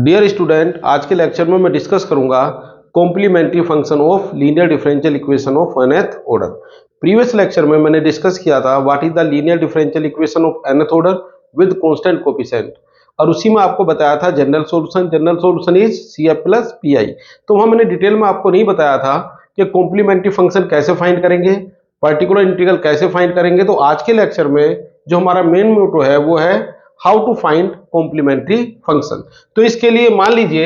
Dear student, आज के lecture में मैं डिस्कस करूंगा complementary function of linear differential equation of nth order. Previous lecture में मैंने डिस्कस किया था what is the linear differential equation of nth order with constant coefficient, और उसी में आपको बताया था general solution is CF plus PI। तो वहां मैंने डिटेल में आपको नहीं बताया था कि कॉम्प्लीमेंट्री फंक्शन कैसे फाइंड करेंगे, पर्टिकुलर इंटीग्रल कैसे फाइंड करेंगे। तो आज के लेक्चर में जो हमारा मेन मोटो है वो है how to find complementary function. तो इसके लिए मान लीजिए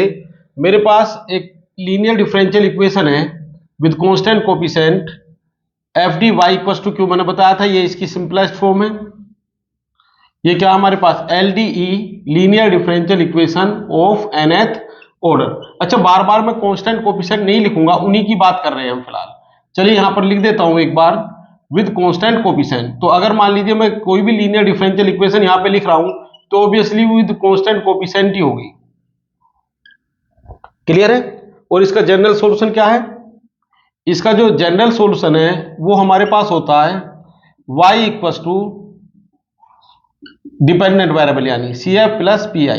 मेरे पास एक लीनियर डिफरेंशियल इक्वेशन है with constant coefficient F D Y equal to Q. मैंने बताया था ये इसकी सिंपलेस्ट फॉर्म है। ये क्या हमारे पास LDE linear differential equation of nth order. अच्छा, बार बार मैं कांस्टेंट कोएफिशिएंट नहीं लिखूंगा, उन्हीं की बात कर रहे हैं हम फिलहाल। चलिए यहां पर लिख देता हूं एक बार विद कांस्टेंट कोएफिशिएंट। तो अगर मान लीजिए मैं कोई भी लीनियर डिफरेंशियल इक्वेशन यहां पे लिख रहा हूं तो ऑब्वियसली विद कांस्टेंट कोएफिशिएंट ही होगी। क्लियर है? और इसका जनरल सॉल्यूशन क्या है? इसका जो जनरल सॉल्यूशन है वो हमारे पास होता है y equal to dependent variable यानी CF प्लस PI,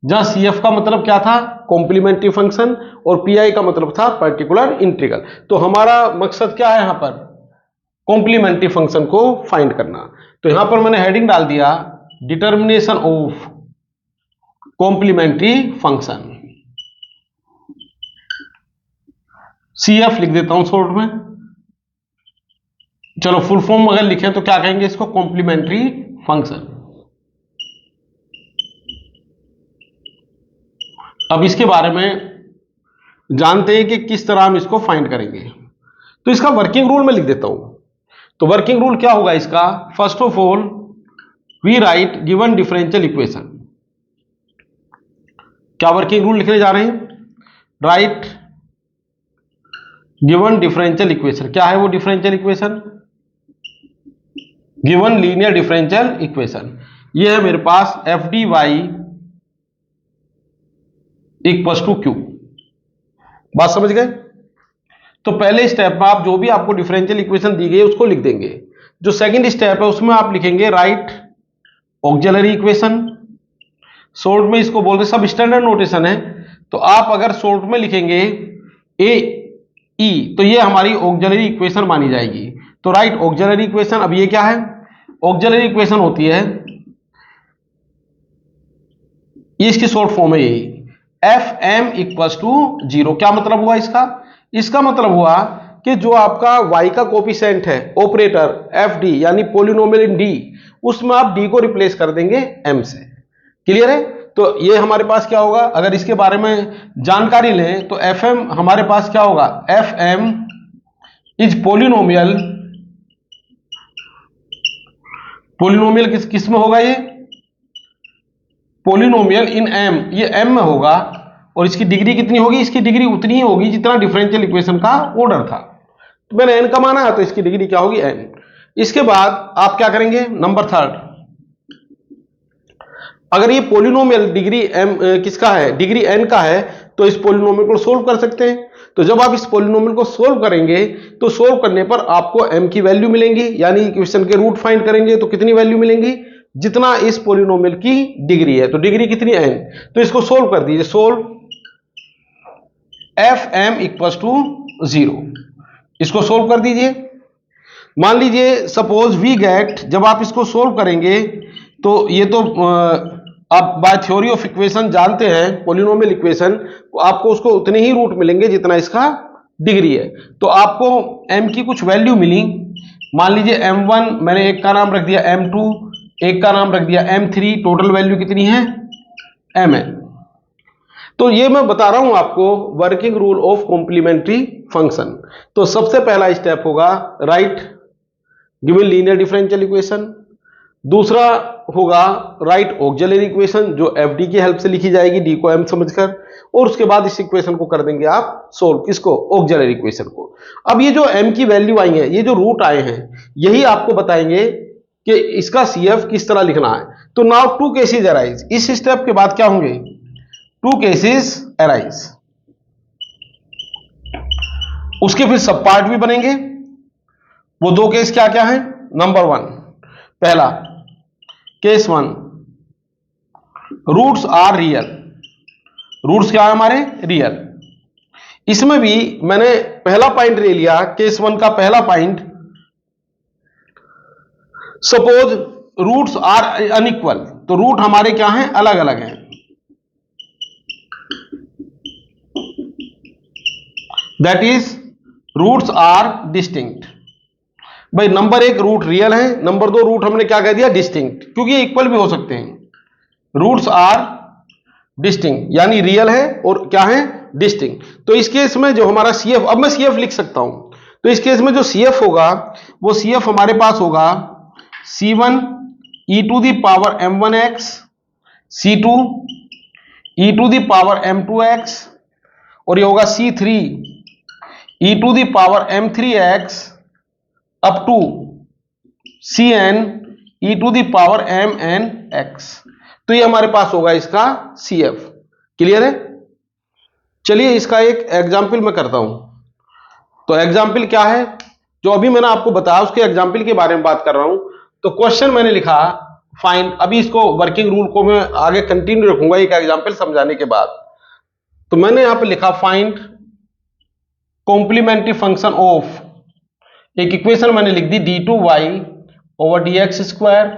जहां CF का मतलब क्या था? कॉम्प्लीमेंट्री फंक्शन, और PI का मतलब था पर्टिकुलर इंटीग्रल। तो हमारा मकसद क्या है यहां पर? कॉम्प्लीमेंट्री फंक्शन को फाइंड करना। तो यहां पर मैंने हेडिंग डाल दिया determination of complementary function. CF लिख देता हूं शॉर्ट में। चलो फुल फॉर्म अगर लिखें तो क्या कहेंगे इसको? Complementary function. अब इसके बारे में जानते हैं कि किस तरह हम इसको फाइंड करेंगे। तो इसका वर्किंग रूल में लिख देता हूं। तो वर्किंग रूल क्या होगा इसका? First of all we write given differential equation. क्या वर्किंग रूल लिखने जा रहे हैं? Write given differential equation. क्या है वो differential equation? Given linear differential equation. ये है मेरे पास F D Y equal to Q. बात समझ गए? तो पहले स्टेप में आप जो भी आपको डिफरेंशियल इक्वेशन दी गई उसको लिख देंगे। जो सेकंड स्टेप है उसमें आप लिखेंगे राइट ऑक्सिलरी इक्वेशन। शॉर्ट में इसको बोलते, सब स्टैंडर्ड नोटेशन है। तो आप अगर शॉर्ट में लिखेंगे AE तो ये हमारी ऑक्सिलरी इक्वेशन मानी जाएगी। तो राइट ऑक्सिलरी इक्वेशन। अब ये क्या है? ऑक्सिलरी इक्वेशन होती है, ये इसकी शॉर्ट फॉर्म है यही, FM इक्वल टू 0। क्या मतलब हुआ इसका? इसका मतलब हुआ कि जो आपका y का कोएफिशिएंट है ऑपरेटर FD यानी पॉलिनोमियल इन D, उसमें आप D को रिप्लेस कर देंगे M से। क्लियर है? तो ये हमारे पास क्या होगा? अगर इसके बारे में जानकारी लें तो FM हमारे पास क्या होगा? FM is polynomial. पॉलिनोमियल किस में होगा? ये पॉलिनोमियल इन M, ये M में होगा। और इसकी डिग्री कितनी होगी? इसकी डिग्री उतनी ही होगी जितना डिफरेंशियल इक्वेशन का ऑर्डर था। तो मैंने n का माना है तो इसकी डिग्री क्या होगी? n। इसके बाद आप क्या करेंगे? नंबर थर्ड, अगर ये पॉलिनोमियल डिग्री m किसका है? डिग्री n का है, तो इस पॉलिनोमियल को सोल्व कर सकते हैं। तो जब आप इस पॉलिनोमियल को सोल्व करेंगे तो सोल्व करने पर आपको m की वैल्यू मिलेंगी, यानी इक्वेशन के रूट फाइंड करेंगे तो कितनी वैल्यू मिलेंगी? जितना इस पॉलिनोमियल की डिग्री है। तो डिग्री कितनी? n। तो इसको सोल्व कर दीजिए। सोल्व FM इक्वल टू 0, इसको सोल्व कर दीजिए। मान लीजिए सपोज वी गेट, जब आप इसको सोल्व करेंगे तो ये तो आप बाय थ्योरी ऑफ इक्वेशन जानते हैं पॉलिनोमियल इक्वेशन, तो आपको उसको उतने ही रूट मिलेंगे जितना इसका डिग्री है। तो आपको m की कुछ वैल्यू मिली। मान लीजिए m1, मैंने एक का नाम रख दिया m2, एक का नाम रख दिया m3, टोटल वैल्यू कितनी है? mn। तो ये मैं बता रहा हूं आपको working rule of complementary function. तो सबसे पहला स्टेप होगा write given linear differential equation. दूसरा होगा राइट ऑक्सिलरी इक्वेशन, जो FD की हेल्प से लिखी जाएगी, D को M समझकर। और उसके बाद इस इक्वेशन को कर देंगे आप सोल्व, किसको? ऑक्सिलरी इक्वेशन को। अब ये जो M की वैल्यू आई है, ये जो रूट आए हैं, यही आपको बताएंगे कि इसका CF किस तरह लिखना है। तो नाउ टू केसेस अराइज। इस स्टेप के बाद क्या होंगे? Two cases arise. उसके फिर सब पार्ट भी बनेंगे। वो दो केस क्या क्या है? नंबर 1, पहला case 1, roots are real. Roots क्या है हमारे, रियल। इसमें भी मैंने पहला पॉइंट ले लिया, केस 1 का पहला point, suppose roots are unequal, तो रूट हमारे क्या हैं, अलग अलग हैं। That is roots are distinct. भाई नंबर 1 रूट रियल है, नंबर 2 रूट हमने क्या कह दिया, डिस्टिंक्ट, क्योंकि ये इक्वल भी हो सकते हैं। रूट्स आर डिस्टिंक्ट यानी रियल है और क्या है, डिस्टिंक्ट। तो इस केस में जो हमारा CF, अब मैं CF लिख सकता हूं, तो इस केस में जो CF होगा वो CF हमारे पास होगा C1 e to the power m1x, C2 e to the power m2x, और ये होगा C3 e to the power m3x up to Cn e to the power mnx। तो ये हमारे पास होगा इसका CF। क्लियर है? चलिए इसका एक एग्जाम्पल मैं करता हूं। तो एग्जाम्पल क्या है, जो अभी मैंने आपको बताया उसके एग्जाम्पल के बारे में बात कर रहा हूं। तो क्वेश्चन मैंने लिखा फाइंड, अभी इसको वर्किंग रूल को मैं आगे कंटिन्यू रखूंगा एक एग्जाम्पल समझाने के बाद। तो मैंने यहां पे लिखा फाइंड कॉम्प्लीमेंट्री फंक्शन ऑफ, एक इक्वेशन मैंने लिख दी d2y over dx square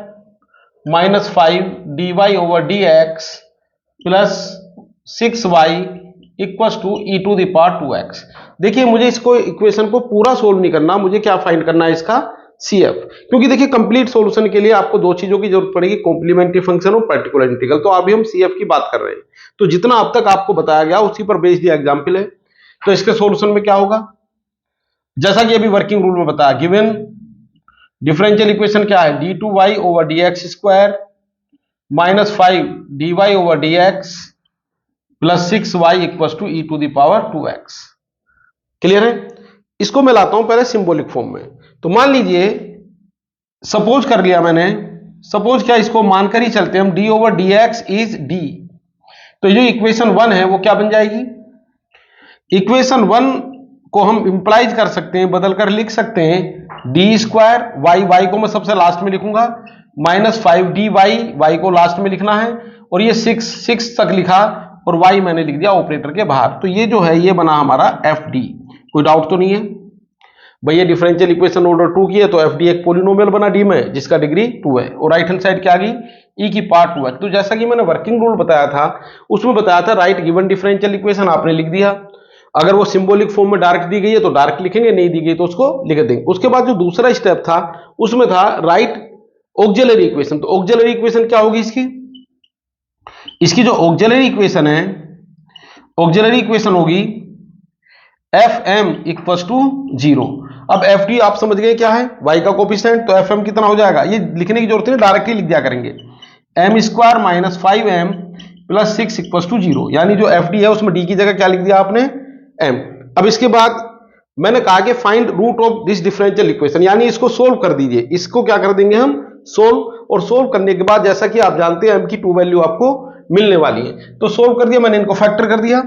minus 5 dy over dx plus 6y equal to e to the power 2x। देखिए मुझे इसको इक्वेशन को पूरा सोल्व नहीं करना, मुझे क्या फाइंड करना है, इसका CF। क्योंकि देखिए कंप्लीट सॉल्यूशन के लिए आपको दो चीजों की जरूरत पड़ेगी, कॉम्प्लीमेंट्री फंक्शन और पर्टिकुलर इंटीग्रल। तो अभी हम CF की बात कर रहे हैं, तो जितना अब तक आपको बताया गया उसी पर बेस्ड ये एग्जाम्पल है। तो इसके सॉल्यूशन में क्या होगा, जैसा कि अभी वर्किंग रूल में बताया, गिवन डिफरेंशियल इक्वेशन क्या है, d2y over dx square minus 5 dy over dx plus 6y equal to e to the power 2x। Clear है? इसको मैं लाता हूं पहले सिंबॉलिक फॉर्म में। तो मान लीजिए, सपोज कर लिया मैंने, सपोज क्या, इसको मानकर ही चलते हैं हम, d over dx is d। तो जो इक्वेशन 1 है वो क्या बन जाएगी, इक्वेशन 1 को हम इंप्लाइज कर सकते हैं, बदलकर लिख सकते हैं डी स्क्वायर वाई को मैं सबसे लास्ट में लिखूंगा, माइनस 5 dy वाई को लास्ट में लिखना है, और ये 6 तक लिखा और y मैंने लिख दिया ऑपरेटर के बाहर। तो ये जो है ये बना हमारा FD। कोई डाउट तो नहीं है भैया? डिफरेंशियल इक्वेशन ऑर्डर 2 की है, तो FD एक पोलिनोमियल बना D में जिसका डिग्री 2 है, और राइट हैंड साइड क्या आ गई, e की पावर 2 है। तो जैसा कि मैंने वर्किंग रूल बताया था, उसमें बताया था राइट गिवन डिफरेंशियल इक्वेशन, आपने लिख दिया। अगर वो सिंबॉलिक फॉर्म में डार्क दी गई है तो डार्क लिखेंगे, नहीं दी गई तो उसको लिख देंगे। उसके बाद जो दूसरा स्टेप था उसमें था राइट ऑक्सिलरी इक्वेशन। तो ऑक्सिलरी इक्वेशन क्या होगी इसकी, इसकी जो ऑक्सिलरी इक्वेशन है, ऑक्सिलरी इक्वेशन होगी Fm इक्वल टू 0। अब FD आप समझ गए क्या है, y का कोफिशिएंट, तो Fm कितना हो जाएगा, ये लिखने की जरूरत नहीं, डायरेक्टली लिख दिया करेंगे, m square minus 5m plus 6 equal to 0। यानी जो FD है उसमें d की जगह क्या लिख दिया आपने, m। अब इसके बाद मैंने कहा कि find root of this differential equation, यानी इसको सोल्व कर दीजिए। इसको क्या कर देंगे हम, सोल्व, और सोल्व करने के बाद जैसा कि आप जानते हैं m की 2 वैल्यू आपको मिलने वाली है। तो सोल्व कर दिया मैंने, इनको फैक्टर कर दिया,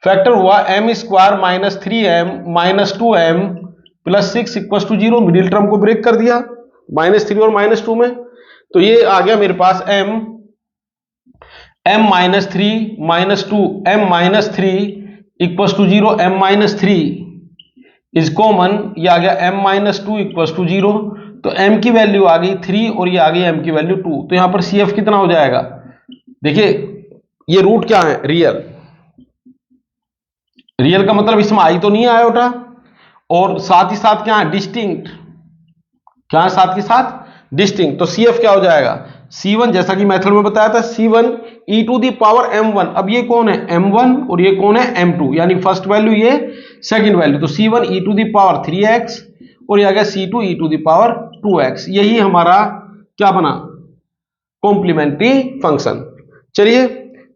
फैक्टर हुआ m square minus 3m minus 2m plus 6 equal to 0। Middle term को ब्रेक कर दिया -3 और -2 में, तो ये आ गया मेरे पास m minus 3 minus 2 m minus 3 equal to 0, m minus 3 is common, ये आ गया m माइनस 2 इक्वल टू 0। तो m की वैल्यू आ गई 3 और ये आ गई m की वैल्यू 2। तो यहां पर CF कितना हो जाएगा, देखिए ये रूट क्या है, रियल। रियल का मतलब इसमें आई तो नहीं आया उठा, और साथ ही साथ क्या है, डिस्टिंक्ट। क्या है साथ के साथ, डिस्टिंक्ट। तो CF क्या हो जाएगा, C1, जैसा कि मेथड में बताया था, C1 e to the power m1। अब ये कौन है, m1, और ये कौन है, m2, यानी फर्स्ट वैल्यू ये सेकंड वैल्यू। तो C1 e to the power 3x और ये आ गया C2 e to the power 2x। यही हमारा क्या बना, कॉम्प्लीमेंट्री फंक्शन। चलिए,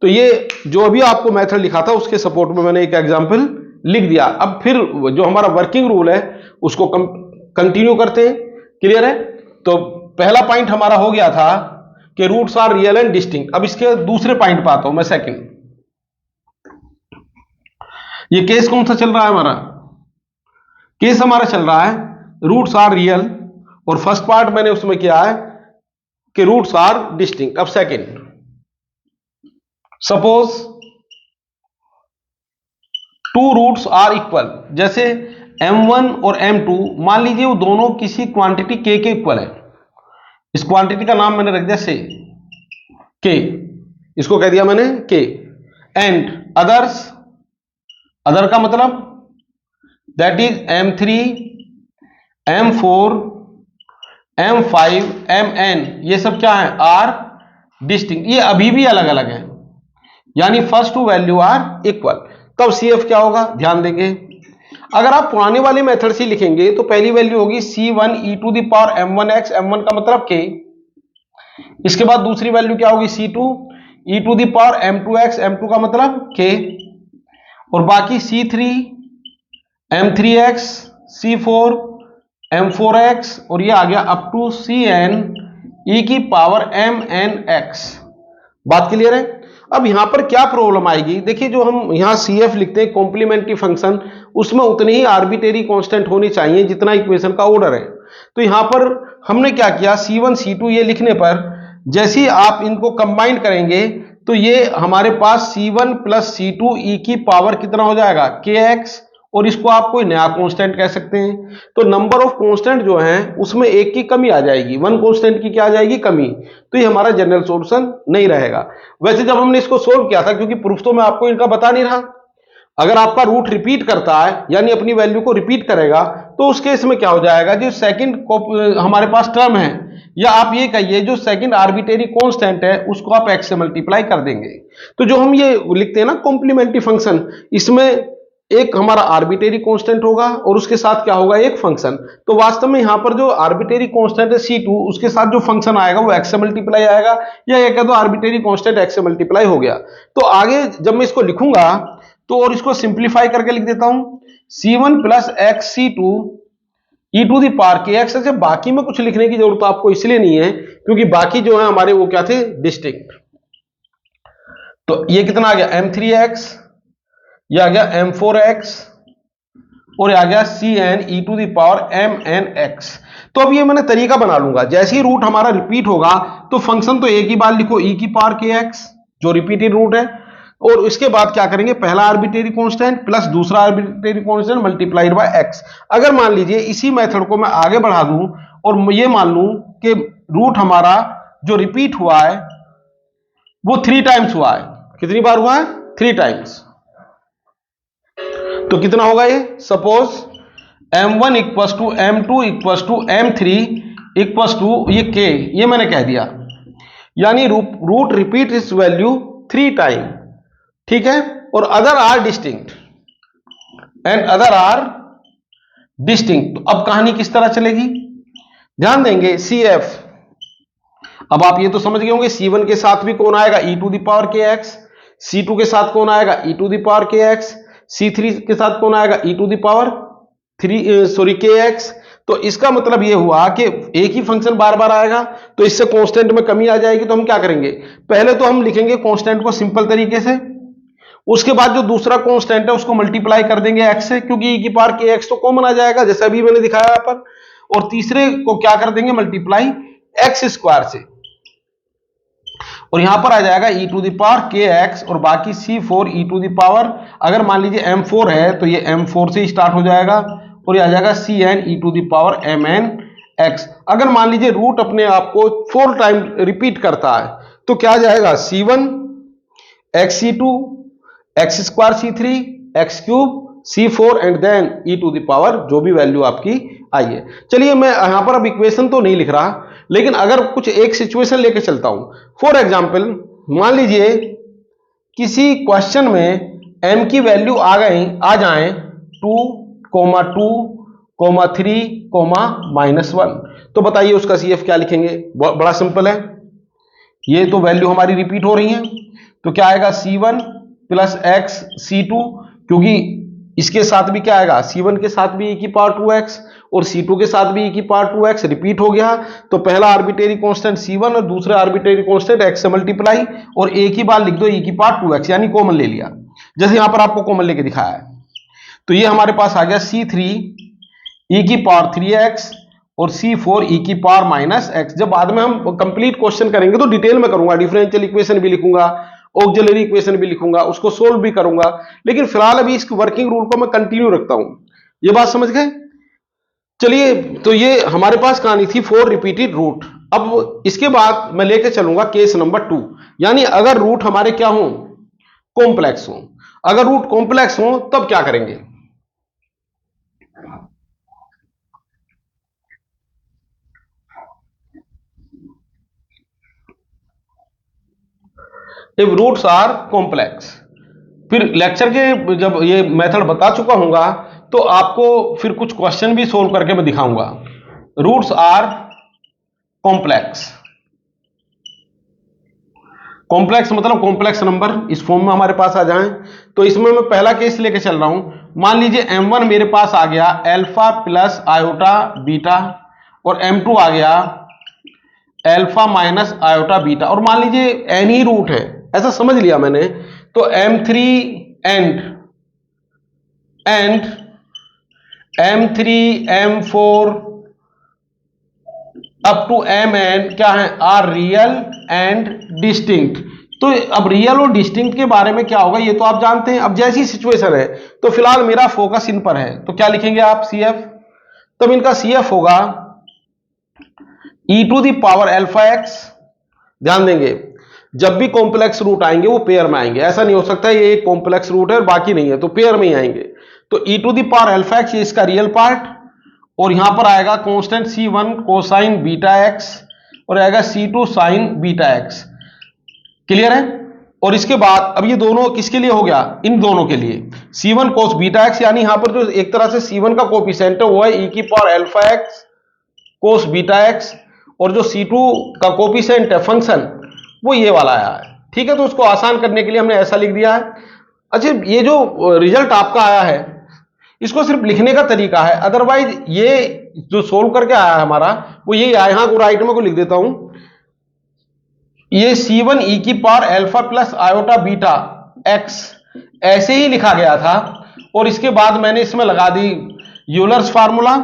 तो ये जो अभी आपको मेथड लिखा था उसके सपोर्ट में मैंने एक एग्जांपल लिख दिया। अब फिर जो हमारा वर्किंग रूल है उसको कंटिन्यू करते हैं। क्लियर है? तो पहला पॉइंट हमारा हो गया था कि roots are real and distinct. अब इसके दूसरे पॉइंट पे आता हूं मैं, सेकंड। ये केस कौन सा चल रहा है हमारा, केस हमारा चल रहा है रूट्स आर रियल, और फर्स्ट पार्ट मैंने उसमें किया है कि रूट्स आर डिस्टिंक्ट। अब second, suppose two roots are equal, जैसे m1 और m2 मान लीजिए वो दोनों किसी क्वांटिटी k के इक्वल है। इस क्वांटिटी का नाम मैंने रख दिया से k, इसको कह दिया मैंने k। एंड अदर्स, अदर का मतलब that is m3 m4 m5 mn, ये सब क्या है आर डिस्टिंक्ट, ये अभी भी अलग अलग है, यानी first two value are equal. तब CF क्या होगा, ध्यान देंगे। अगर आप पुराने वाले मेथड से लिखेंगे तो पहली वैल्यू होगी C1 e to the power m1x, m1 का मतलब k। इसके बाद दूसरी वैल्यू क्या होगी C2 e to the power m2x, m2 का मतलब k। और बाकी C3 m3x, C4 m4x, और ये आ गया अप टू Cn e की पावर mnx। बात क्लियर है। अब यहां पर क्या प्रॉब्लम आएगी, देखिए जो हम यहां CF लिखते हैं कॉम्प्लीमेंट्री फंक्शन, उसमें उतनी ही आर्बिट्रेरी कांस्टेंट होनी चाहिए जितना इक्वेशन का ऑर्डर है। तो यहां पर हमने क्या किया, C1 C2 ये लिखने पर जैसे ही आप इनको कंबाइन करेंगे तो ये हमारे पास C1 प्लस C2 e की पावर कितना हो जाएगा kx, और इसको आप कोई नया कांस्टेंट कह सकते हैं। तो नंबर ऑफ कांस्टेंट जो है उसमें एक की कमी आ जाएगी, वन कांस्टेंट की क्या आ जाएगी, कमी। तो ये हमारा जनरल सॉल्यूशन नहीं रहेगा। वैसे जब हमने इसको सोल्व किया था, क्योंकि प्रूफ तो मैं आपको इनका बता नहीं रहा, अगर आपका रूट रिपीट करता है यानी अपनी वैल्यू को रिपीट करेगा तो उस केस में क्या हो जाएगा, जो सेकंड हमारे पास टर्म है, या आप ये कहिए जो सेकंड आर्बिट्रेरी कांस्टेंट है उसको आप x से मल्टीप्लाई कर देंगे। तो जो हम ये लिखते हैं ना कॉम्प्लीमेंट्री फंक्शन, इसमें एक हमारा आर्बिट्रेरी कांस्टेंट होगा और उसके साथ क्या होगा, एक फंक्शन। तो वास्तव में यहां पर जो आर्बिट्रेरी कांस्टेंट है C2, उसके साथ जो फंक्शन आएगा वो x से मल्टीप्लाई आएगा, या ये कह दो आर्बिट्रेरी कांस्टेंट x से मल्टीप्लाई हो गया। तो आगे जब मैं इसको लिखूंगा तो और इसको सिंप्लीफाई करके लिख देता हूं C1 plus x C2 e to the power kx। ऐसे बाकी में कुछ लिखने की जरूरत आपको इसलिए नहीं है क्योंकि बाकी जो है हमारे वो क्या थे, डिस्टिंक्ट। तो ये कितना आ गया m3x, ये आ गया m4x, और आ गया Cn e to the power mnx। तो अब ये मैंने तरीका बना लूंगा, जैसे ही रूट हमारा रिपीट होगा तो फंक्शन तो एक ही बार लिखो e की पावर kx जो रिपीटेड रूट है, और इसके बाद क्या करेंगे, पहला आर्बिट्रेरी कांस्टेंट प्लस दूसरा arbitrary constant multiplied by x। अगर मान लीजिए इसी मेथड को मैं आगे बढ़ा दूं और ये मान लूं कि रूट हमारा जो रिपीट हुआ है वो 3 टाइम्स हुआ है। कितनी बार हुआ है, 3 टाइम्स। तो कितना होगा ये, suppose m1 equals to m2 equals to m3 equals to ये k, ये मैंने कह दिया, यानी रूट रिपीट इस वैल्यू 3 टाइम, ठीक है। और other are distinct, and other are distinct. तो अब कहानी किस तरह चलेगी, ध्यान देंगे CF। अब आप ये तो समझ गए होंगे C1 के साथ भी कौन आएगा, e to the power kx, C2 के साथ कौन आएगा, e to the power kx, C3 के साथ कौन आएगा, e to the power kx। तो इसका मतलब ये हुआ कि एक ही फंक्शन बार बार आएगा तो इससे कांस्टेंट में कमी आ जाएगी। तो हम क्या करेंगे, पहले तो हम लिखेंगे कांस्टेंट को सिंपल तरीके से, उसके बाद जो दूसरा कांस्टेंट है उसको मल्टीप्लाई कर देंगे x से, क्योंकि e की पावर kx तो कॉमन आ जाएगा जैसे अभी मैंने दिखाया यहाँ पर, और तीसरे को क्या कर देंगे, मल्टीप्लाई x स्क्वायर से, और यहां पर आ जाएगा e to the power kx, और बाकी C4 e to the power, अगर मान लीजिए m4 है तो ये m4 से स्टार्ट हो जाएगा, और ये आ जाएगा Cn e to the power mnx। अगर मान लीजिए रूट अपने आप को 4 टाइम रिपीट करता है तो क्या आ जाएगा, C1 x C2 x square C3 x cube C4 and then e to the power जो भी वैल्यू आपकी आई है। चलिए मैं यहां पर अब इक्वेशन तो नहीं लिख रहा, लेकिन अगर कुछ एक सिचुएशन लेके चलता हूं। फॉर एग्जांपल मान लीजिए किसी क्वेश्चन में m की वैल्यू आ जाए 2, 3, -1, तो बताइए उसका CF क्या लिखेंगे। बड़ा सिंपल है, ये तो वैल्यू हमारी रिपीट हो रही है, तो क्या आएगा C1 प्लस एक्स C2, क्योंकि इसके साथ भी क्या आएगा, C1 के साथ भी e की पावर 2x और C2 के साथ भी e की पावर 2x रिपीट हो गया। तो पहला आर्बिट्रेरी कांस्टेंट C1 और दूसरा आर्बिट्रेरी कांस्टेंट x से मल्टीप्लाई, और एक ही बार लिख दो e की पावर 2x, यानी कॉमन ले लिया, जैसे यहां पर आपको कॉमन लेके दिखाया है। तो ये हमारे पास आ गया C3 e की पावर 3x और C4 e की पावर -x। जब बाद में हम कंप्लीट क्वेश्चन करेंगे तो डिटेल में करूंगा, डिफरेंशियल इक्वेशन भी लिखूंगा ऑक्सिलरी इक्वेशन भी लिखूंगा, उसको सोल्व भी करूंगा, लेकिन फिलहाल अभी इस वर्किंग रूल को मैं कंटिन्यू रखता हूं। ये बात समझ गए? चलिए, तो ये हमारे पास कहानी थी 4 रिपीटेड रूट। अब इसके बाद मैं लेके चलूंगा केस नंबर 2, यानी अगर रूट हमारे क्या हो, कॉम्प्लेक्स हो। अगर रूट कॉम्प्लेक्स हो तब क्या करेंगे? इफ रूट्स आर कॉम्प्लेक्स, फिर लेक्चर के जब ये मेथड बता चुका हूंगा तो आपको फिर कुछ क्वेश्चन भी सोल्व करके मैं दिखाऊंगा। रूट्स आर कॉम्प्लेक्स, कॉम्प्लेक्स मतलब कॉम्प्लेक्स नंबर इस फॉर्म में हमारे पास आ जाएं, तो इसमें मैं पहला केस लेके चल रहा हूं। मान लीजिए m1 मेरे पास आ गया अल्फा प्लस आयोटा बीटा, और m2 आ गया अल्फा माइनस आयोटा बीटा, और मान लीजिए n ही रूट है, ऐसा समझ लिया मैंने। तो m3 and m3 m4 up to mn क्या है, आर रियल एंड डिस्टिंक्ट। तो अब रियल और डिस्टिंक्ट के बारे में क्या होगा ये तो आप जानते हैं। अब जैसी सिचुएशन है तो फिलहाल मेरा फोकस इन पर है, तो क्या लिखेंगे आप, CF। तब इनका CF होगा e to the power alpha x. ध्यान देंगे, जब भी कॉम्प्लेक्स रूट आएंगे वो पेयर में आएंगे, ऐसा नहीं हो सकता ये एक कॉम्प्लेक्स रूट है और बाकी नहीं है, तो पेयर में ही आएंगे। तो e to the power alpha x ये इसका रियल पार्ट, और यहां पर आएगा constant C1 cosine beta x, और आएगा C2 sign beta x. Clear है? और इसके बाद अब ये दोनों किसके लिए हो गया, इन दोनों के लिए C1 कोस बीटा एक्स, यानी यहां पर जो एक तरह से C1 का कोफिशिएंट है वो है e की power alpha x cos beta x, और जो C2 का कोफिशिएंट है फंक्शन वो ये वाला आया है। ठीक है, तो उसको आसान करने के लिए हमने ऐसा लिख दिया है। अच्छा, ये जो रिजल्ट आपका आया है इसको सिर्फ लिखने का तरीका है, अदरवाइज ये जो सोल्व करके आया है हमारा वो यही आया। यहां को राइट में को लिख देता हूं, ये C1 e की power alpha plus iota beta x ऐसे ही लिखा गया था, और इसके बाद मैंने इसमें लगा दी यूलर्स फार्मूला।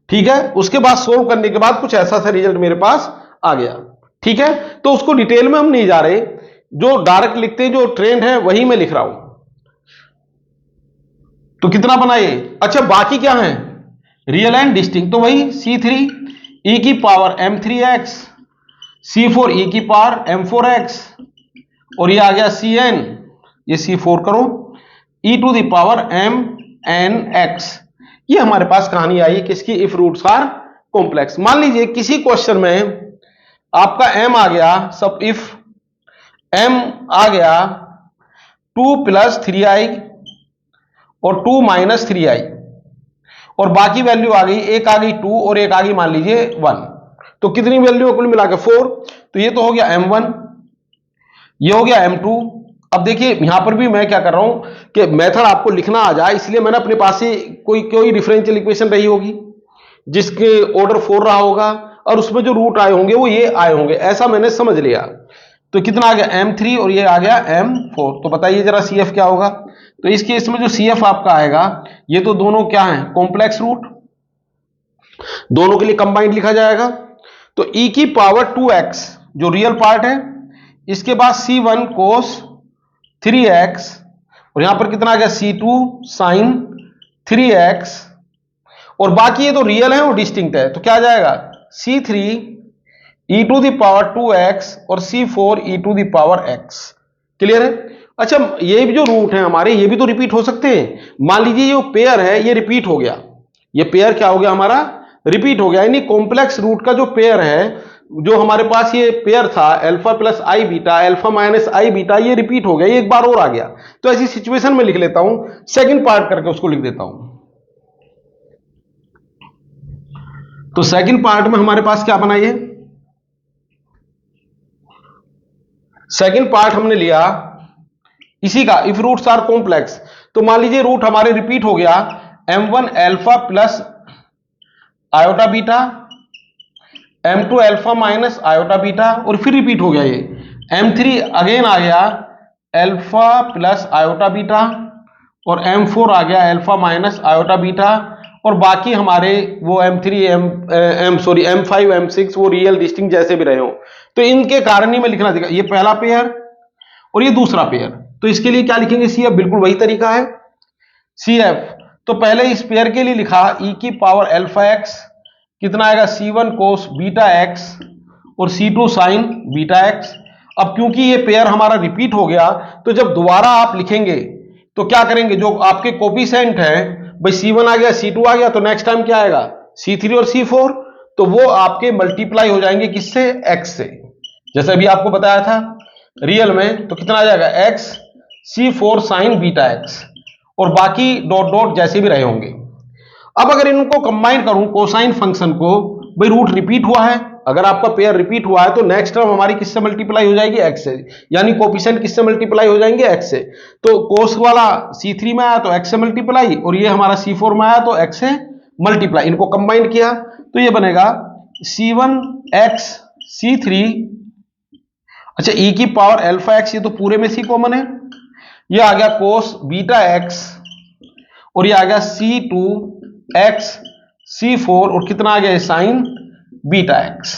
ठीक है, उसके बाद सोल्व करने के बाद कुछ ऐसा सा रिजल्ट मेरे पास आ गया। ठीक है, तो उसको डिटेल में हम नहीं जा रहे, जो डायरेक्ट लिखते हैं, जो ट्रेंड है वही मैं लिख रहा हूं। तो कितना बना ये? अच्छा, बाकी क्या है, रियल एंड डिस्टिंक्ट, तो वही C3 e की पावर m3x, C4 e की पावर m4x, और ये आ गया Cn, ये C4 करो, e to the power mnx। ये हमारे पास कहानी आई किसकी, इफ रूट्स आर कॉम्प्लेक्स। मान लीजिए किसी क्वेश्चन में आपका m आ गया, सब इफ m आ गया 2 प्लस 3i और 2 माइनस 3i, और बाकी वैल्यू आ गई, एक आ गई 2 और एक आ गई मान लीजिए 1, तो कितनी वैल्यू कुल मिला के 4। तो ये तो हो गया m1, ये हो गया m2। अब देखिए यहां पर भी मैं क्या कर रहा हूं कि मेथड आपको लिखना आ जाए, इसलिए मैंने अपने पास से कोई डिफरेंशियल इक्वेशन रही होगी जिसके ऑर्डर 4 रहा होगा, और उसमें जो रूट आए होंगे वो ये आए होंगे, ऐसा मैंने समझ लिया। तो कितना आ गया m3 और ये आ गया m4। तो बताइए जरा CF क्या होगा? तो इस केस में जो CF आपका आएगा, ये तो दोनों क्या है, कॉम्प्लेक्स रूट, दोनों के लिए कंबाइंड लिखा जाएगा। तो e की पावर 2x जो रियल पार्ट है, इसके बाद C1 कोस 3x, और यहां पर कितना आ गया C2 साइन 3x, और बाकी ये तो रियल है और डिस्टिंक्ट है, तो क्या आ जाएगा C3 e to the power 2x और C4 e to the power x। Clear है? अच्छा, ये भी जो रूट है हमारे ये भी तो रिपीट हो सकते हैं। मान लीजिए ये पेयर है ये रिपीट हो गया, ये पेयर क्या हो गया हमारा, रिपीट हो गया, यानी कॉम्प्लेक्स रूट का जो पेयर है, जो हमारे पास ये पेयर था अल्फा प्लस आई बीटा अल्फा माइनस आई बीटा, ये रिपीट हो गया, ये एक बार और आ गया। तो ऐसी सिचुएशन में लिख लेता हूं, सेकंड पार्ट करके उसको लिख देता हूं। तो सेकंड पार्ट में हमारे पास क्या बना, ये सेकंड पार्ट हमने लिया इसी का, इफ रूट्स आर कॉम्प्लेक्स। तो मान लीजिए रूट हमारे रिपीट हो गया m1 alpha plus iota beta, m2 alpha minus iota beta, और फिर रिपीट हो गया ये m3 अगेन आ गया अल्फा प्लस आयोटा बीटा, और m4 आ गया अल्फा माइनस आयोटा बीटा, और बाकी हमारे वो m5 m6 वो रियल डिस्टिंक्ट जैसे भी रहे हो। तो इनके कारण ही मैं लिखना दिखा, ये पहला पेयर, और ये दूसरा पेयर, तो इसके लिए क्या लिखेंगे CF, बिल्कुल वही तरीका है CF। तो पहले इस पेयर के लिए लिखा e की पावर अल्फा x, कितना आएगा C1 cos बीटा x और C2 sin बीटा x। अब क्योंकि ये पेयर हमारा रिपीट हो गया, तो जब दोबारा आप लिखेंगे तो क्या करेंगे, जो आपके कोफिशिएंट है भाई C1 आ गया C2 आ गया, तो नेक्स्ट टाइम क्या आएगा C3 और C4, तो वो आपके मल्टीप्लाई हो जाएंगे किससे, x से। जैसे अभी आपको बताया था रियल में, तो कितना आ जाएगा x C4 sin beta x, और बाकी डॉट डॉट जैसे भी रहे होंगे। अब अगर इनको कंबाइन करूं कोसाइन फंक्शन को, भाई रूट रिपीट हुआ है, अगर आपका पेयर रिपीट हुआ है तो नेक्स्ट टर्म हमारी किससे मल्टीप्लाई हो जाएगी, x से, यानी कोफिशिएंट किससे मल्टीप्लाई हो जाएंगे, x से। तो कोस वाला C3 में आया तो x से मल्टीप्लाई, और ये हमारा C4 में आया तो x से मल्टीप्लाई, इनको कंबाइन किया तो ये बनेगा C1 x C3, अच्छा e की पावर अल्फा x, ये तो पूरे में C कॉमन है, ये आ गया कोस बीटा x, और ये आ गया C2 x C4, और कितना आ गया साइन बीटा x।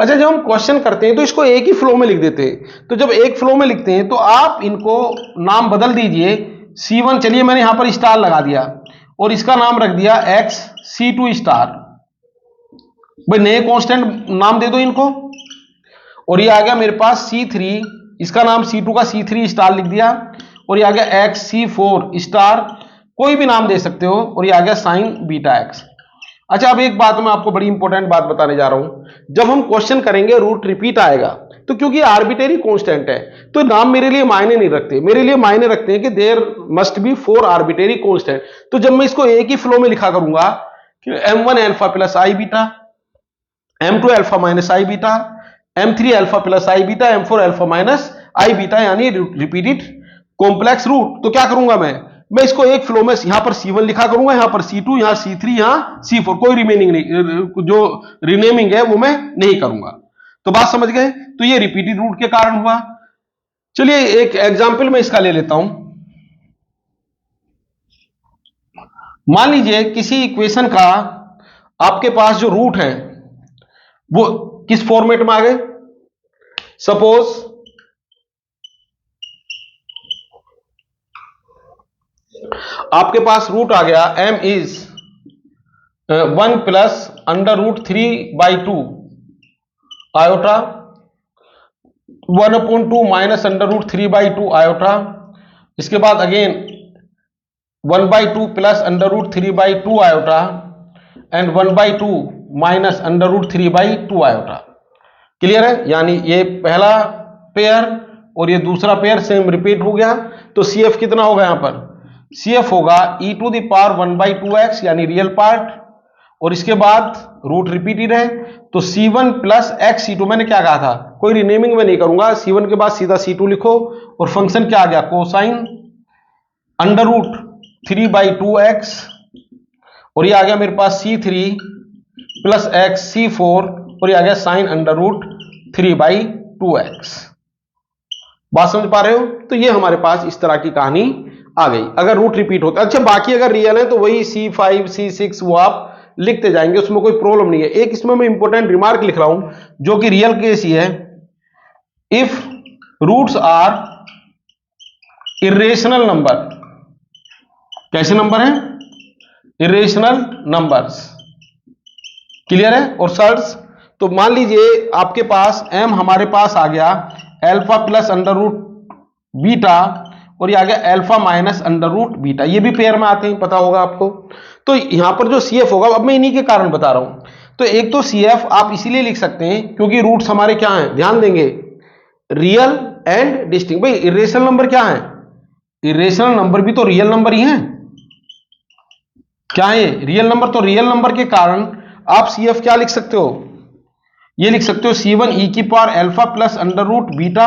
अच्छा जब हम क्वेश्चन करते हैं तो इसको एक ही फ्लो में लिख देते हैं, तो जब एक फ्लो में लिखते हैं तो आप इनको नाम बदल दीजिए। C1 चलिए मैंने यहां पर स्टार लगा दिया, और इसका नाम रख दिया x C2 स्टार, भाई नए कांस्टेंट नाम दे दो इनको। और ये आ गया मेरे पास C3, इसका नाम C2 का C3 स्टार लिख दिया, और ये आ गया x C4 स्टार, कोई भी नाम दे सकते हो, और ये आ गया साइन बीटा x। अच्छा अब एक बात मैं आपको बड़ी इंपॉर्टेंट बात बताने जा रहा हूं, जब हम क्वेश्चन करेंगे रूट रिपीट आएगा, तो क्योंकि आर्बिट्रेरी कांस्टेंट है तो नाम मेरे लिए मायने नहीं रखते, मेरे लिए मायने रखते हैं कि there must be 4 arbitrary constant. तो जब मैं इसको एक ही फ्लो में लिखा करूंगा कि m1 अल्फा प्लस आई बीटा, m2 अल्फा माइनस आई बीटा, m3 अल्फा प्लस आई बीटा, m4 अल्फा माइनस आई बीटा, यानी रिपीटेड कॉम्प्लेक्स रूट, तो क्या करूंगा मैं इसको एक फ्लो में यहां पर C1 लिखा करूंगा, यहां पर C2, यहां C3, यहां C4, कोई रिमेनिंग नहीं, जो रिनेमिंग है वो मैं नहीं करूंगा। तो बात समझ गए, तो ये रिपीटेड रूट के कारण हुआ। चलिए एक एग्जांपल मैं इसका ले लेता हूं। मान लीजिए किसी इक्वेशन का आपके पास जो रूट है वो किस फॉर्मेट में आ गए, सपोज आपके पास रूट आ गया m is 1 plus under root 3/2 iota, 1/2 minus under root 3/2 iota, इसके बाद again 1/2 plus under root 3/2 iota, and 1/2 minus under root 3/2 iota. Clear है, यानी ये पहला पेयर और ये दूसरा पेयर सेम रिपीट हो गया। तो CF कितना होगा, यहां पर CF होगा e to the power 1/2x, यानी रियल पार्ट, और इसके बाद रूट रिपीटेड है, तो C1 प्लस x C2, मैंने क्या कहा था कोई रिनेमिंग में नहीं करूंगा, C1 के बाद सीधा C2 लिखो, और फंक्शन क्या आ गया कोसाइन अंडर रूट 3/2x, और ये आ गया मेरे पास C3 प्लस x C4, और ये आ गया साइन अंडर रूट 3/2x। बात समझ पा रहे हो, तो ये हमारे पास इस तरह की कहानी आ गई अगर रूट रिपीट होता है। अच्छा बाकी अगर रियल है तो वही C5 C6 वो आप लिखते जाएंगे, उसमें कोई प्रॉब्लम नहीं है। एक इसमें मैं इंपॉर्टेंट रिमार्क लिख रहा हूं जो कि रियल केस ही है, if roots are irrational number, कैसे नंबर है, इरेशनल नंबर्स, क्लियर है। और सर्च, तो मान लीजिए आपके पास m हमारे पास आ गया alpha plus under root beta, और ये आ गया alpha minus under root beta, ये भी पेयर में आते हैं, पता होगा आपको। तो यहां पर जो CF होगा, अब मैं इन्हीं के कारण बता रहा हूं, तो एक तो CF आप इसीलिए लिख सकते हैं क्योंकि रूट्स हमारे क्या हैं, ध्यान देंगे, रियल एंड डिस्टिंक्ट। भाई इरेशनल नंबर क्या है, इरेशनल नंबर भी तो रियल नंबर ही है, क्या है रियल नंबर, तो रियल नंबर के कारण आप CF क्या लिख सकते हो, ये लिख सकते हो C1 e की power alpha plus under root beta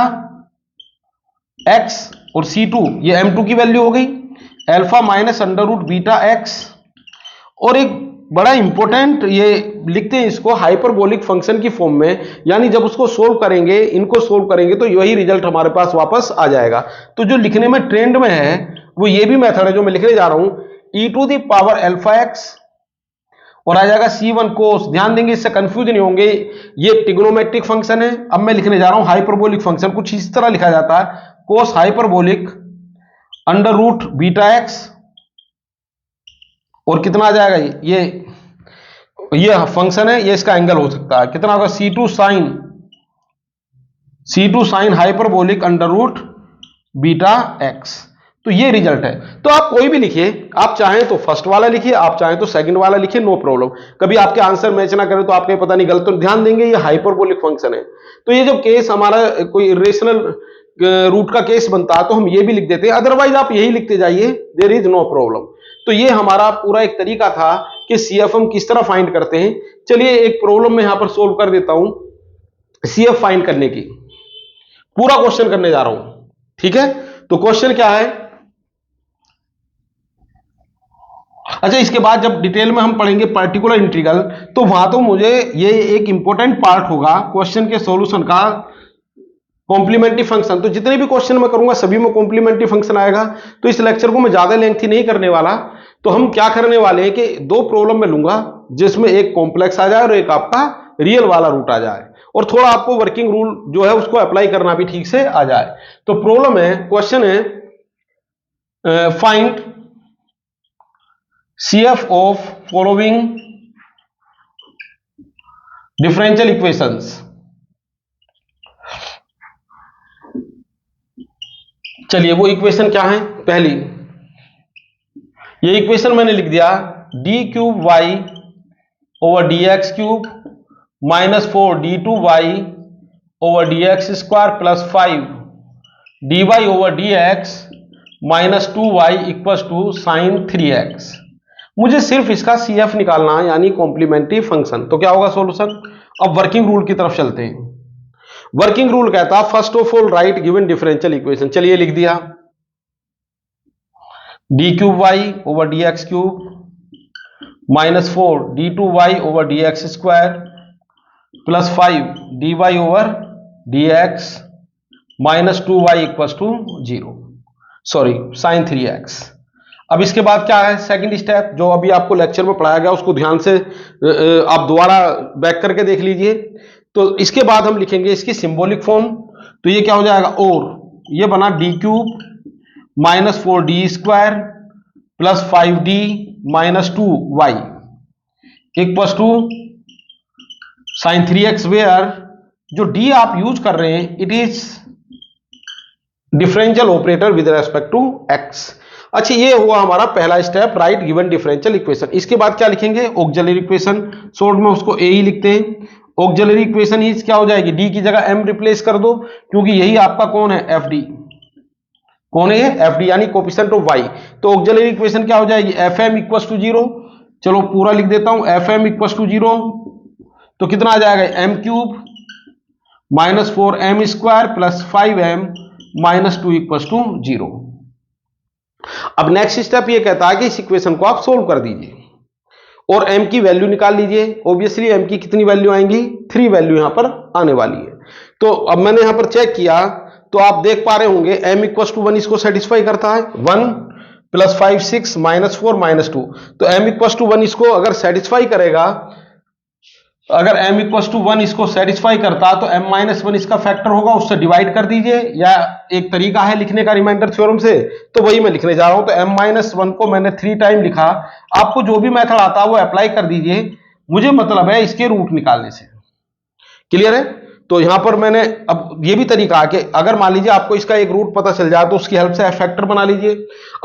x, और C2 ये m2 की वैल्यू हो गई alpha minus under root beta x, और एक बड़ा इंपॉर्टेंट ये लिखते हैं इसको हाइपरबोलिक फंक्शन की फॉर्म में, यानी जब उसको सोल्व करेंगे, इनको सोल्व करेंगे तो यही रिजल्ट हमारे पास वापस आ जाएगा। तो जो लिखने में ट्रेंड में है वो ये भी मेथड है जो मैं लिखने जा रहा हूं, e to the power alpha x, और आ जाएगा C1 कोस। ध्यान देंगे, इससे कंफ्यूज नहीं होंगे, ये ट्रिग्नोमेट्रिक फंक्शन है। अब मैं लिखने जा रहा हूं हाइपरबोलिक फंक्शन। कुछ इस तरह लिखा जाता है, cos hyperbolic under root beta x, और कितना आ जाएगा, ये फंक्शन है, ये इसका एंगल हो सकता है, कितना होगा, C2 sine hyperbolic under root beta x. तो ये रिजल्ट है। तो आप कोई भी लिखिए, आप चाहें तो फर्स्ट वाला लिखिए, आप चाहें तो सेकंड वाला लिखिए, नो प्रॉब्लम। कभी आपके आंसर मैच ना करें तो आपके पता नहीं गलत, तो ध्यान देंगे ये हाइपरबोलिक फंक्शन है। तो ये जब केस हमारा कोई इरेशनल रूट का केस बनता है तो हम ये भी लिख देते हैं, अदरवाइज आप यही लिखते जाइए, देयर इज नो प्रॉब्लम। तो ये हमारा पूरा एक तरीका था कि CF हम किस तरह फाइंड करते हैं। चलिए एक प्रॉब्लम मैं यहां पर सोल्व कर देता हूं CF फाइंड करने की, पूरा क्वेश्चन करने जा रहा हूं, ठीक है। तो क्वेश्चन क्या है, अच्छा इसके बाद जब डिटेल में हम पढ़ेंगे पर्टिकुलर इंटीग्रल, तो वहां तो मुझे ये एक इंपॉर्टेंट पार्ट होगा क्वेश्चन के सॉल्यूशन का, कॉम्प्लीमेंट्री फंक्शन। तो जितने भी क्वेश्चन मैं करूंगा सभी में कॉम्प्लीमेंट्री फंक्शन आएगा। तो इस लेक्चर को मैं ज्यादा लेंथी नहीं करने वाला। तो हम क्या करने वाले हैं कि दो प्रॉब्लम में लूंगा जिसमें एक कॉम्प्लेक्स आ जाए और एक आपका रियल वाला रूट आ जाए, और थोड़ा आपको वर्किंग रूल जो है उसको अप्लाई करना भी ठीक से आ जाए। तो प्रॉब्लम है, क्वेश्चन है, find CF of following differential equations. चलिए वो इक्वेशन क्या है, पहली ये इक्वेशन मैंने लिख दिया, d³ y over dx cube -4 d2y over dx square plus 5 dy over dx -2y equal to sine 3x। मुझे सिर्फ इसका CF निकालना है, यानी कॉम्प्लीमेंट्री फंक्शन। तो क्या होगा सॉल्यूशन। अब वर्किंग रूल की तरफ चलते हैं। वर्किंग रूल कहता है first of all write given differential equation. चलिए लिख दिया, d³ y over dx cube -4 d2y over dx square plus 5 dy over dx -2y equal to 0, sorry sine 3x। अब इसके बाद क्या है, सेकंड स्टेप जो अभी आपको लेक्चर में पढ़ाया गया उसको ध्यान से आप दोबारा बैक करके देख लीजिए। तो इसके बाद हम लिखेंगे इसकी सिंबॉलिक फॉर्म। तो ये क्या हो जाएगा, और ये बना d³ -4d square plus 5d -2y equal to sine 3x, where जो d आप यूज कर रहे हैं it is differential operator with respect to x। अच्छा ये हुआ हमारा पहला step, write given differential equation. इसके बाद क्या लिखेंगे, ऑक्सिलरी इक्वेशन, शॉर्ट में उसको A ही लिखते हैं। ऑक्सिलरी इक्वेशन इज क्या हो जाएगी, d की जगह m रिप्लेस कर दो, क्योंकि यही आपका कौन है, FD। कौन है ये, FD, यानी कोफिशिएंट ऑफ y। तो ऑक्सिलरी इक्वेशन क्या हो जाएगी, Fm इक्वल टू 0। चलो पूरा लिख देता हूं, Fm इक्वल टू 0 तो कितना आ जाएगा, m³ -4m square plus 5m -2 equal to 0। अब नेक्स्ट स्टेप ये कहता है कि इस इक्वेशन को आप सोल्व कर दीजिए और m की वैल्यू निकाल लीजिए। ऑब्वियसली m की कितनी वैल्यू आएंगी, 3 वैल्यू यहां पर आने वाली है। तो अब मैंने यहां पर चेक किया तो आप देख पा रहे होंगे m इक्वल टू 1 इसको सेटिस्फाई करता है, 1 प्लस 5 6 -4 -2। तो m इक्वल टू 1 इसको अगर सेटिस्फाई करेगा, अगर m इक्वल टू 1 इसको सेटिस्फाई करता तो m -1 इसका फैक्टर होगा, उससे डिवाइड कर दीजिए, या एक तरीका है लिखने का रिमाइंडर थ्योरम से, तो वही मैं लिखने जा रहा हूं। तो m-1 को मैंने 3 टाइम लिखा। आपको जो भी मेथड आता है वो अप्लाई कर दीजिए, मुझे मतलब है इसके रूट निकालने से। क्लियर है। तो यहां पर मैंने अब ये भी तरीका है कि अगर मान लीजिए आपको इसका एक रूट पता चल जाए तो उसकी हेल्प से फैक्टर बना लीजिए।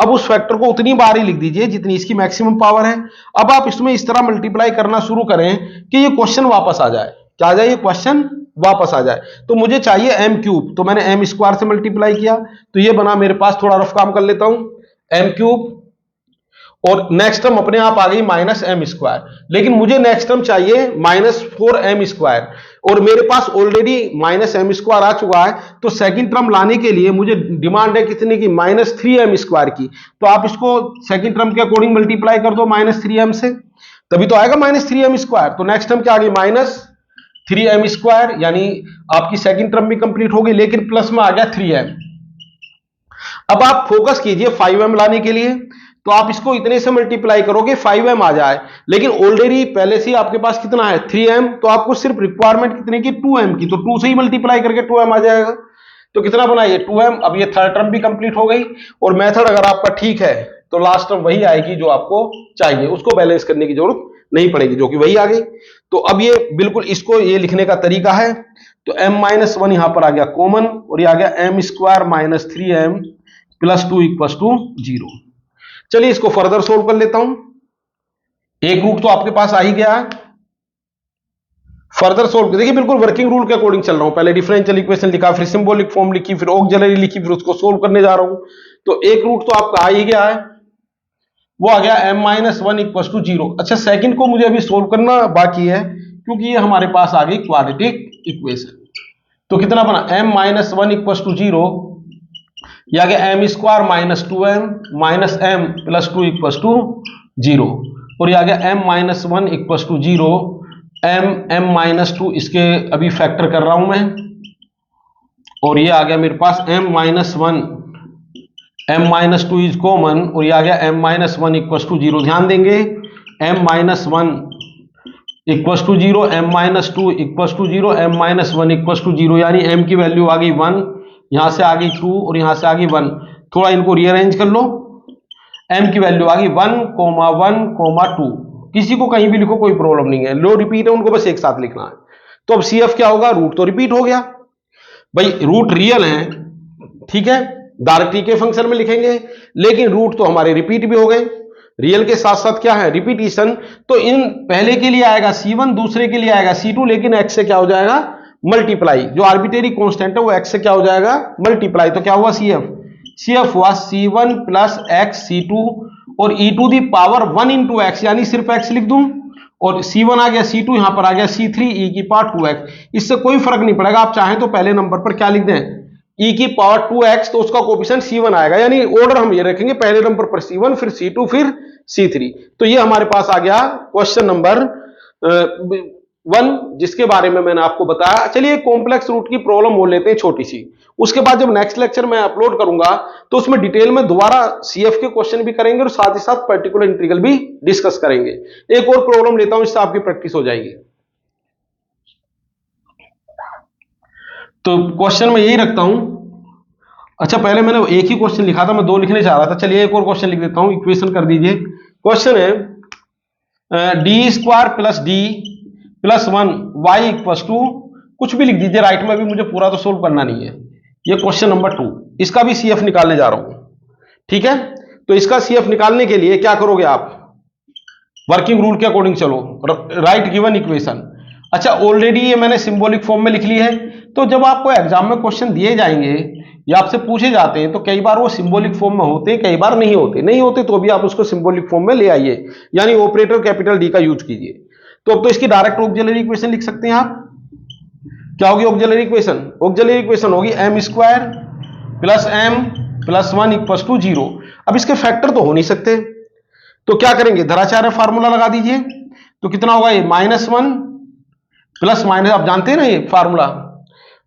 अब उस फैक्टर को उतनी बार ही लिख दीजिए जितनी इसकी मैक्सिमम पावर है। अब आप इसमें इस तरह मल्टीप्लाई करना शुरू करें कि ये क्वेश्चन वापस आ जाए। क्या आ जाए, ये क्वेश्चन वापस आ जाए। तो मुझे चाहिए m³, तो मैंने m स्क्वायर से मल्टीप्लाई किया, तो ये बना मेरे पास, थोड़ा रफ काम कर लेता हूं, m³ और नेक्स्ट टर्म अपने आप आ गई -m स्क्वायर, लेकिन मुझे नेक्स्ट टर्म चाहिए -4m स्क्वायर, और मेरे पास ऑलरेडी -m स्क्वायर आ चुका है। तो सेकंड टर्म लाने के लिए मुझे डिमांड है कितने की, -3m स्क्वायर की। तो आप इसको सेकंड टर्म के अकॉर्डिंग मल्टीप्लाई कर दो -3m से, तभी तो आएगा -3m स्क्वायर। तो नेक्स्ट टर्म क्या आ गई, -3m स्क्वायर, यानी आपकी सेकंड टर्म भी कंप्लीट होगी, लेकिन प्लस में आ गया 3m। अब आप फोकस कीजिए 5m लाने के लिए। तो आप इसको इतने से मल्टीप्लाई करोगे 5m आ जाए, लेकिन ऑलरेडी पहले से ही आपके पास कितना है 3m, तो आपको सिर्फ रिक्वायरमेंट कितने की 2m की, तो 2 से ही मल्टीप्लाई करके 2m आ जाएगा। तो कितना बना ये 2m। अब ये थर्ड टर्म भी कंप्लीट हो गई, और मेथड अगर आपका ठीक है तो लास्ट टर्म वही आएगी जो आपको चाहिए, उसको बैलेंस करने की जरूरत नहीं पड़ेगी, जो कि वही आ गई। तो अब ये बिल्कुल इसको ये लिखने का तरीका है, तो m-1 यहां पर आ गया कॉमन, और ये आ गया m² - 3m + 2 = 0। चलिए इसको फर्दर सोल्व कर लेता हूं। एक रूट तो आपके पास आ ही गया है, फर्दर सोल्व देखिए बिल्कुल वर्किंग रूल के अकॉर्डिंग चल रहा हूं। पहले डिफरेंशियल इक्वेशन लिखा, फिर सिंबॉलिक फॉर्म लिखी, फिर ऑक्सिलरी लिखी, फिर उसको सोल्व करने जा रहा हूं। तो एक रूट तो आपका आ ही गया है, वो आ गया m-1 = 0। अच्छा, सेकंड को मुझे अभी सोल्व करना बाकी है, क्योंकि ये हमारे पास आ गई क्वाड्रेटिक इक्वेशन। तो कितना बना m-1 = 0, या गया m² - 2m - m + 2 = 0, और यह आ गया m-1 = 0, m-2 इसके अभी फैक्टर कर रहा हूं मैं, और ये आ गया मेरे पास m-1 m-2 इज कॉमन, और ये आ गया m-1 = 0। ध्यान देंगे m-1 = 0, m-2 = 0, m-1 = 0, यानी m की वैल्यू आ गई 1, यहां से आ गई 2 और यहां से आ गई 1। थोड़ा इनको रीअरेंज कर लो, m की वैल्यू आ गई 1, 1, 2। किसी को कहीं भी लिखो, कोई प्रॉब्लम नहीं है, लो रिपीट है उनको बस एक साथ लिखना है। तो अब CF क्या होगा, रूट तो रिपीट हो गया भाई, रूट रियल है, ठीक है, डायरेक्टली के फंक्शन में लिखेंगे, लेकिन रूट तो हमारे रिपीट भी हो गए, रियल के साथ साथ क्या है रिपीटिशन। तो इन पहले के लिए आएगा C1, दूसरे के लिए आएगा C2, लेकिन x से क्या हो जाएगा मल्टीप्लाई, जो आर्बिट्रेरी कांस्टेंट है वो x से क्या हो जाएगा मल्टीप्लाई। तो क्या हुआ CF हुआ C1 + x C2 और e⁻1 × x, यानी सिर्फ x लिख दूं, और C1 आ गया, C2 यहां पर आ गया C3 e⁻2x। इससे कोई फर्क नहीं पड़ेगा, आप चाहें तो पहले नंबर पर क्या लिख दें e⁻2x, तो उसका कोएफिशिएंट C1 आएगा, यानी ऑर्डर हम ये रखेंगे, पहले नंबर पर C1, फिर C2, फिर C3। तो ये हमारे पास आ गया क्वेश्चन नंबर 1, जिसके बारे में मैंने आपको बताया। चलिए कॉम्प्लेक्स रूट की प्रॉब्लम हो लेते हैं छोटी सी, उसके बाद जब नेक्स्ट लेक्चर में अपलोड करूंगा तो उसमें डिटेल में दोबारा CF के क्वेश्चन भी करेंगे, और साथ ही साथ पर्टिकुलर इंटीग्रल भी डिस्कस करेंगे। एक और प्रॉब्लम लेता हूं, इससे आपकी प्रैक्टिस हो जाएगी। तो क्वेश्चन में यही रखता हूं। अच्छा, पहले मैंने एक ही क्वेश्चन लिखा था, मैं 2 लिखने चाह रहा था। चलिए एक और क्वेश्चन लिख देता हूं, इक्वेशन कर दीजिए। क्वेश्चन है d² + d + 1 y = कुछ भी लिख दीजिए राइट में, अभी मुझे पूरा तो सोल्व करना नहीं है। ये क्वेश्चन नंबर 2, इसका भी CF निकालने जा रहा हूं, ठीक है। तो इसका CF निकालने के लिए क्या करोगे आप, वर्किंग रूल के अकॉर्डिंग चलो, राइट गिवन इक्वेशन। अच्छा, ऑलरेडी ये मैंने सिंबॉलिक फॉर्म में लिख ली है। तो जब आपको एग्जाम में क्वेश्चन दिए जाएंगे या आपसे पूछे जाते हैं, तो कई बार वो सिंबॉलिक फॉर्म में होते हैं, कई बार नहीं होते तो भी आप उसको सिंबॉलिक फॉर्म में ले आइए, यानी ऑपरेटर कैपिटल D का यूज कीजिए। तो अब तो इसकी डायरेक्ट ऑक्सिलरी इक्वेशन लिख सकते हैं आप। क्या होगी ऑक्सिलरी इक्वेशन? ऑक्सिलरी इक्वेशन होगी m² + m + 1 = 0। अब इसके फैक्टर तो हो नहीं सकते, तो क्या करेंगे, धराचार्य फार्मूला लगा दीजिए। तो कितना होगा ये -1 प्लस माइनस, आप जानते हैं ना ये फार्मूला,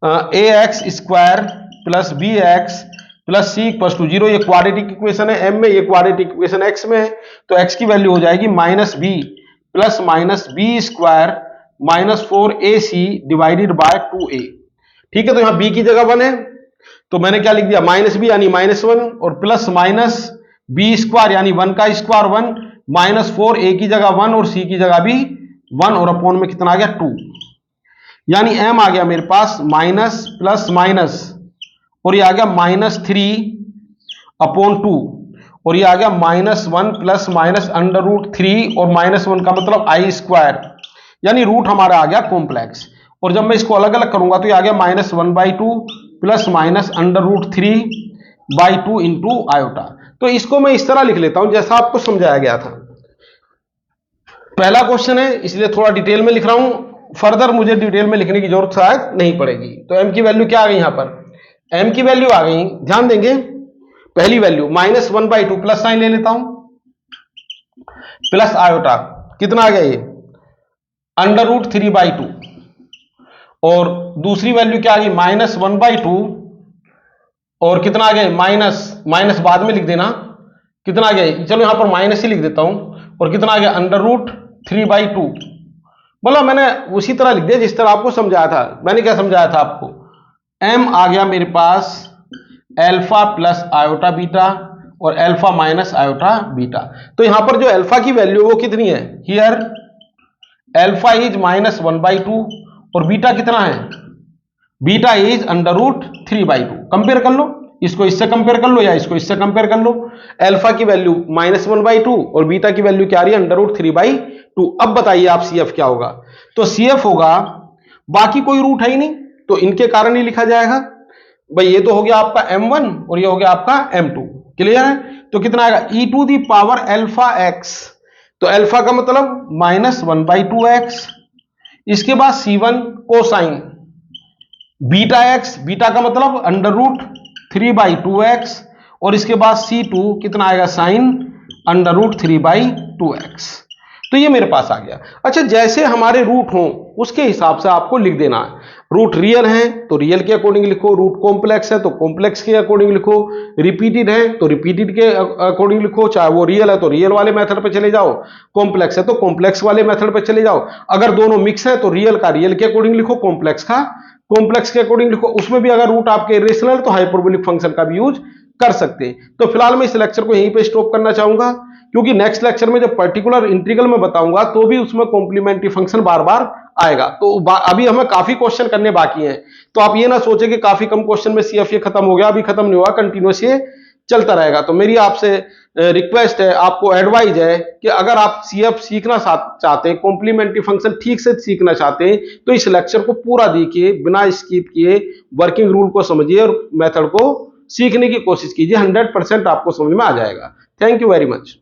ax² + bx + c = 0। ये क्वाड्रेटिक इक्वेशन है m में, ये क्वाड्रेटिक इक्वेशन x में है, तो x की वैल्यू हो जाएगी -b + -b² - 4ac / 2a। ठीक है, तो यहां b की जगह 1 है, तो मैंने क्या लिख दिया -b यानी -1, और प्लस b² यानी 1 का स्क्वायर 1 - 4a की जगह 1 और c की जगह भी 1, और अपॉन में कितना आ गया 2, यानी m आ गया मेरे पास माइनस प्लस माइनस, और ये आ गया -3/2, और ये आ गया -1 + -√3, और -1 का मतलब i², यानी रूट हमारा आ गया कॉम्प्लेक्स। और जब मैं इसको अलग अलग करूंगा तो ये आ गया -1/2 + -√3/2 इंटू आयोटा। तो इसको मैं इस तरह लिख लेता हूं जैसा आपको समझाया गया था। पहला क्वेश्चन है इसलिए थोड़ा डिटेल में लिख रहा हूं, फर्दर मुझे डिटेल में लिखने की जरूरत शायद नहीं पड़ेगी। तो m की वैल्यू क्या आ गई, यहां पर m की वैल्यू आ गई, ध्यान देंगे, पहली वैल्यू -1/2, प्लस साइन ले लेता हूं, प्लस आयोटा, कितना आ गया ये √3/2, और दूसरी वैल्यू क्या आ गई -1/2, और कितना आ गया माइनस बाद में लिख देना कितना आ गया, चलो यहां पर माइनस ही लिख देता हूं, और कितना आ गया √3/2। बोला मैंने उसी तरह लिख दिया जिस तरह आपको समझाया था। मैंने क्या समझाया था आपको, m आ गया मेरे पास अल्फा प्लस आयोटा बीटा और अल्फा माइनस आयोटा बीटा। तो यहां पर जो अल्फा की वैल्यू वो कितनी है, हियर अल्फा इज -1/2 और बीटा कितना है, बीटा इज √3/2। कंपेयर कर लो, इसको इससे कंपेयर कर लो या इसको इससे कंपेयर कर लो। अल्फा की वैल्यू -1/2 और बीटा की वैल्यू क्या आ रही है, √3/2। अब बताइए आप CF क्या होगा, तो CF होगा, बाकी कोई रूट है ही नहीं तो इनके कारण ही लिखा जाएगा। भाई ये तो हो गया आपका m1 और ये हो गया आपका m2। क्लियर है, तो कितना आएगा e⁴ अल्फा x, तो अल्फा का मतलब -1/2x, इसके बाद C1 cosine beta x, beta का मतलब √3/2x, और इसके बाद C2 कितना आएगा साइन √3/2x। तो ये मेरे पास आ गया। अच्छा, जैसे हमारे रूट हों उसके हिसाब से आपको लिख देना है। रूट रियल है तो रियल के अकॉर्डिंग लिखो, रूट कॉम्प्लेक्स है तो कॉम्प्लेक्स के अकॉर्डिंग लिखो, रिपीटेड है तो रिपीटेड के अकॉर्डिंग लिखो, चाहे वो रियल है तो रियल वाले मेथड पे चले जाओ, कॉम्प्लेक्स है तो कॉम्प्लेक्स वाले मेथड पे चले जाओ। अगर दोनों मिक्स है तो रियल का रियल के अकॉर्डिंग लिखो, कॉम्प्लेक्स का कॉम्प्लेक्स के अकॉर्डिंग लिखो। उसमें भी अगर रूट आपके इरेशनल तो हाइपरबोलिक फंक्शन का भी यूज कर सकते हैं। तो फिलहाल मैं इस लेक्चर को यहीं पे स्टॉप करना चाहूंगा, क्योंकि नेक्स्ट लेक्चर में जब पर्टिकुलर इंटीग्रल में बताऊंगा तो भी उसमें कॉम्प्लीमेंट्री फंक्शन बार बार आएगा। तो अभी हमें काफी क्वेश्चन करने बाकी हैं, तो आप ये ना सोचे कि काफी कम क्वेश्चन में CF ये खत्म हो गया, अभी खत्म नहीं हुआ, कंटिन्यूस ये चलता रहेगा। तो मेरी आपसे रिक्वेस्ट है, आपको एडवाइज है कि अगर आप CF सीखना चाहते हैं, कॉम्प्लीमेंट्री फंक्शन ठीक से सीखना चाहते हैं, तो इस लेक्चर को पूरा देखिए, बिना स्किप किए वर्किंग रूल को समझिए और मेथड को सीखने की कोशिश कीजिए। 100% आपको समझ में आ जाएगा। Thank you very much.